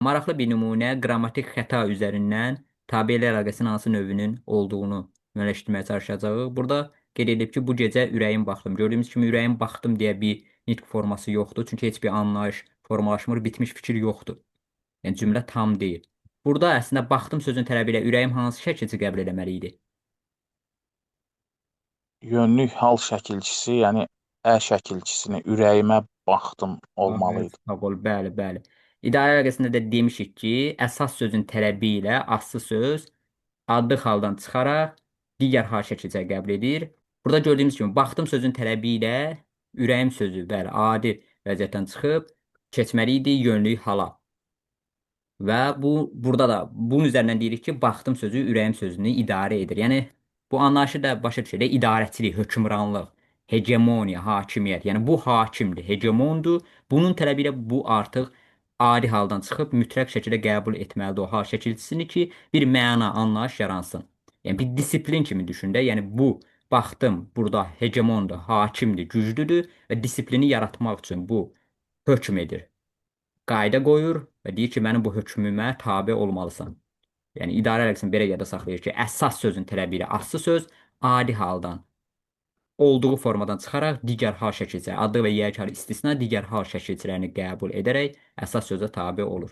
Maraqlı bir nümunə qrammatik xəta üzərindən tabelər əlaqəsinin hansı növünün olduğunu müəyyənləşdirməyə çalışacağıq. Burada qeyd edilib ki, bu gecə ürəyim baxdım. Gördüyümüz kimi ürəyim baxdım deyə bir nitq forması yoxdur. Çünki heç bir anlayış formalaşmır, bitmiş fikir yoxdur. Yəni cümlə tam deyil. Burada əslində baxdım sözün tələbi ilə ürəyim hansı şəkilci qəbul etməli idi? Yönlük hal şəkilçisi, yəni ə şəkilçisini ürəyimə baxdım olmalı Ayət, idi. Fağol, bəli, bəli. İdarə əlaqəsində də demişik ki, əsas sözün tələbi ilə aslı söz adlı xaldan çıxaraq digər hal şəkilcə qəbul edir. Burada gördüyümüz kimi baxdım sözün tələbi ilə ürəyim sözü, bəli, adi vəziyyətdən çıxıb keçməli idi yönlük hala. Və burada da bunun üzərindən deyirik ki, baxdım sözü ürəyim sözünü idarə edir. Yəni bu anlayışı da başa düşək, idarəçilik, hökmranlıq, hegemoniya, hakimiyyət. Yəni bu hakimdir, hegemondur. Bunun tələbi ilə bu artıq adi haldan çıxıb mütləq şəkildə qəbul etməlidir o hal şəkilçisini ki, bir məna, anlayış yaransın. Yəni bir disiplin kimi düşün də. Yəni bu baxdım burada hegemondur, hakimdir, güclüdür və disiplini yaratmaq üçün bu hökm edir, qayda qoyur və deyir ki, mənim bu hökmümə tabe olmalısan. Yəni idarə əlaqəsini belə yerdə saxlayır ki, əsas sözün tələbi ilə aslı söz adi haldan olduğu formadan çıxaraq digər hal şəkilçiləri, adı və yekar istisna digər hal şəkilçilərini qəbul edərək əsas sözə tabe olur.